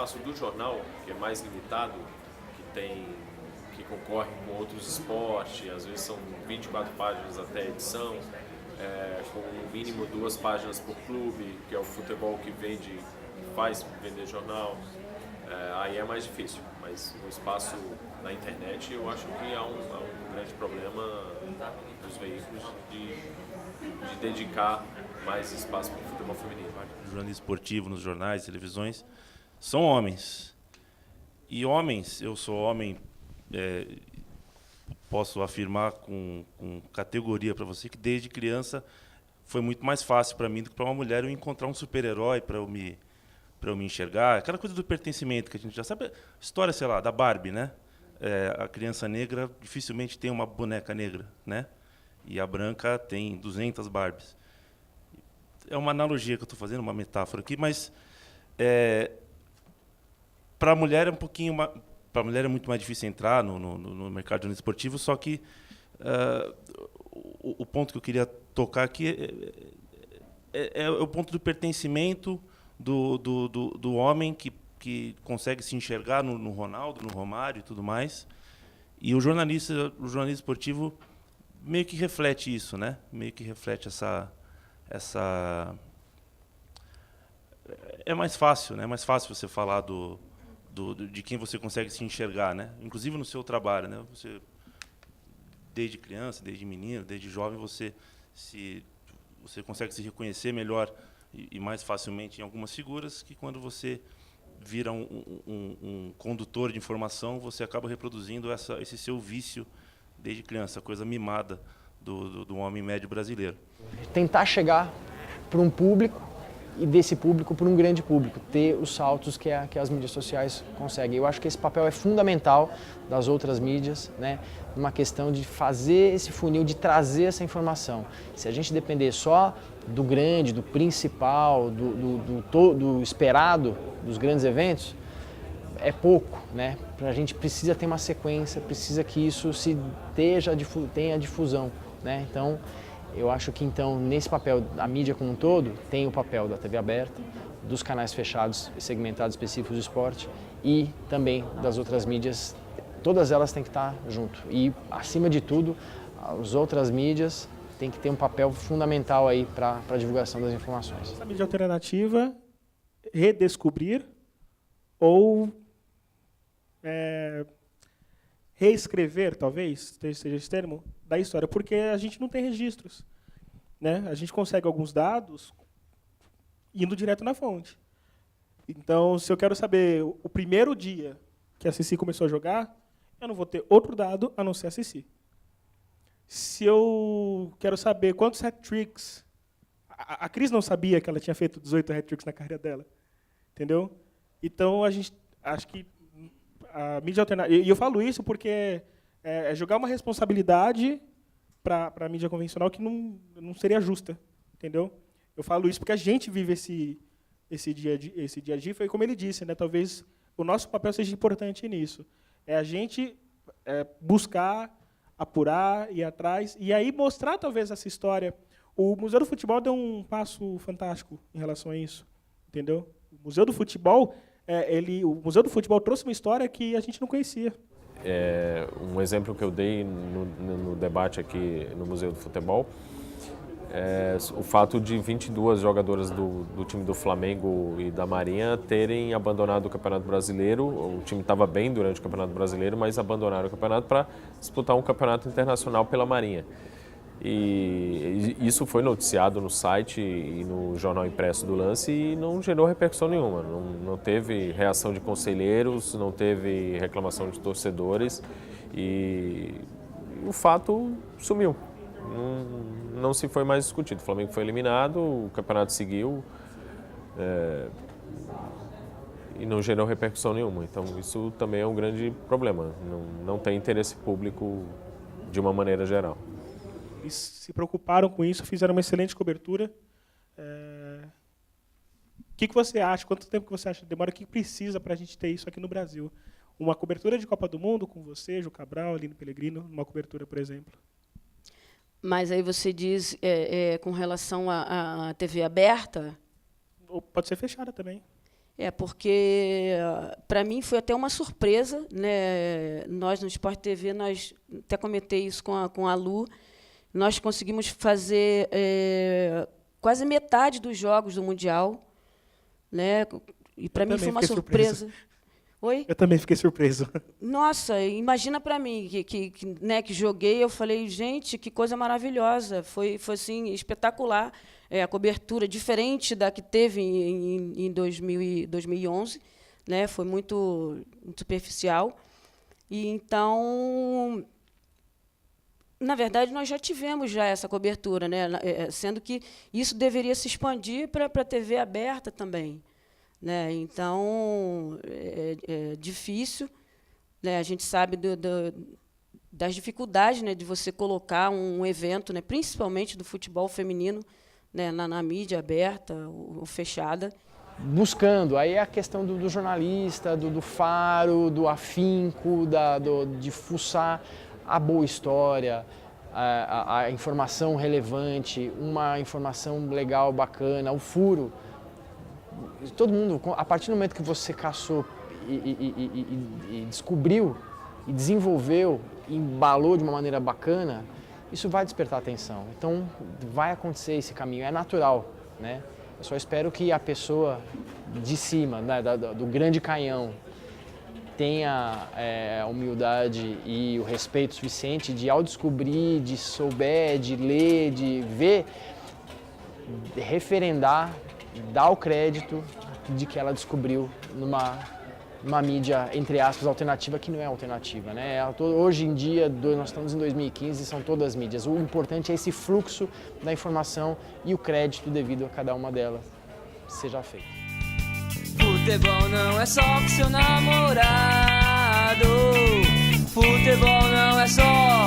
espaço do jornal, que é mais limitado, que concorre com outros esportes, às vezes são 24 páginas até a edição, com no mínimo 2 páginas por clube, que é o futebol que faz vender jornal, aí é mais difícil. Mas no espaço na internet eu acho que há um grande problema dos veículos de dedicar mais espaço para o futebol feminino. O jornalismo esportivo nos jornais, televisões, são homens. E homens, eu sou homem, posso afirmar com categoria para você que desde criança foi muito mais fácil para mim do que para uma mulher eu encontrar um super-herói para eu me enxergar. Aquela coisa do pertencimento que a gente já sabe. História, sei lá, da Barbie, né? A criança negra dificilmente tem uma boneca negra, né? E a branca tem 200 Barbies. É uma analogia que eu estou fazendo, uma metáfora aqui, mas para a mulher é um pouquinho para a mulher é muito mais difícil entrar no mercado de jornalismo esportivo, só que o ponto que eu queria tocar aqui é o ponto do pertencimento do homem que consegue se enxergar no Ronaldo, no Romário e tudo mais. E o jornalismo esportivo meio que reflete isso, né? Meio que reflete essa é mais fácil, né? É mais fácil você falar de quem você consegue se enxergar, né? Inclusive no seu trabalho, né? Você desde criança, desde menino, desde jovem você consegue se reconhecer melhor e mais facilmente em algumas figuras que quando você vira um condutor de informação, você acaba reproduzindo esse seu vício desde criança, a coisa mimada do homem médio brasileiro. Tentar chegar para um público e desse público para um grande público, ter os saltos que as mídias sociais conseguem. Eu acho que esse papel é fundamental das outras mídias, né, numa questão de fazer esse funil, de trazer essa informação. Se a gente depender só do grande, do principal, do esperado, dos grandes eventos, é pouco, né? A gente precisa ter uma sequência, precisa que isso tenha difusão, né? Então, eu acho que então nesse papel a mídia como um todo tem o papel da TV aberta, dos canais fechados e segmentados específicos do esporte e também das outras mídias. Todas elas têm que estar junto e acima de tudo as outras mídias têm que ter um papel fundamental aí para a divulgação das informações. Essa mídia alternativa, redescobrir ou reescrever, talvez, seja esse termo, da história, porque a gente não tem registros, né? A gente consegue alguns dados indo direto na fonte. Então, se eu quero saber o primeiro dia que a Cici começou a jogar, eu não vou ter outro dado a não ser a Cici. Se eu quero saber quantos hat-tricks... A Cris não sabia que ela tinha feito 18 hat-tricks na carreira dela. Entendeu? Então, acho que a mídia alternativa... E eu falo isso porque é jogar uma responsabilidade para a mídia convencional que não seria justa. Entendeu? Eu falo isso porque a gente vive esse dia a dia. Foi como ele disse, né? Talvez o nosso papel seja importante nisso. É a gente buscar, apurar, ir atrás, e aí mostrar talvez essa história. O Museu do Futebol deu um passo fantástico em relação a isso, entendeu? O Museu do Futebol, o Museu do Futebol trouxe uma história que a gente não conhecia. Um exemplo que eu dei no debate aqui no Museu do Futebol o fato de 22 jogadoras do time do Flamengo e da Marinha terem abandonado o Campeonato Brasileiro. O time estava bem durante o Campeonato Brasileiro, mas abandonaram o campeonato para disputar um campeonato internacional pela Marinha. E isso foi noticiado no site e no jornal impresso do Lance e não gerou repercussão nenhuma. Não teve reação de conselheiros, não teve reclamação de torcedores e o fato sumiu. Não se foi mais discutido. O Flamengo foi eliminado, o campeonato seguiu e não gerou repercussão nenhuma. Então, isso também é um grande problema. Não tem interesse público de uma maneira geral. Eles se preocuparam com isso, fizeram uma excelente cobertura. O que você acha? Quanto tempo que você acha que demora? O que precisa para a gente ter isso aqui no Brasil? Uma cobertura de Copa do Mundo com você, Ju Cabral, Aline Pellegrino, uma cobertura, por exemplo. Mas aí você diz com relação à TV aberta? Ou pode ser fechada também. Porque, para mim, foi até uma surpresa, né? Nós, no Sport TV, nós até comentei isso com a Lu, nós conseguimos fazer quase metade dos jogos do Mundial, né? E, para mim, foi uma surpresa. Oi? Eu também fiquei surpreso. Nossa, imagina para mim, que joguei, eu falei, gente, que coisa maravilhosa, foi assim, espetacular. A cobertura diferente da que teve em 2011, né? Foi muito superficial. E então, na verdade, nós já tivemos já essa cobertura, né? Sendo que isso deveria se expandir para a TV aberta também, né? Então, é difícil, né? A gente sabe das dificuldades, né, de você colocar um evento, né, principalmente do futebol feminino, né, na mídia aberta ou fechada. Buscando, aí é a questão do jornalista, do faro, do afinco, de fuçar a boa história, a informação relevante, uma informação legal, bacana, o furo. Todo mundo, a partir do momento que você caçou e descobriu, e desenvolveu, e embalou de uma maneira bacana, isso vai despertar atenção. Então, vai acontecer esse caminho, é natural, né? Eu só espero que a pessoa de cima, né, do grande canhão, tenha a humildade e o respeito suficiente de, ao descobrir, de souber, de ler, de ver, de referendar, dar o crédito de que ela descobriu numa mídia, entre aspas, alternativa, que não é alternativa, né? Hoje em dia, nós estamos em 2015 e são todas mídias. O importante é esse fluxo da informação e o crédito devido a cada uma delas seja feito. Futebol não é só com seu namorado. Futebol não é só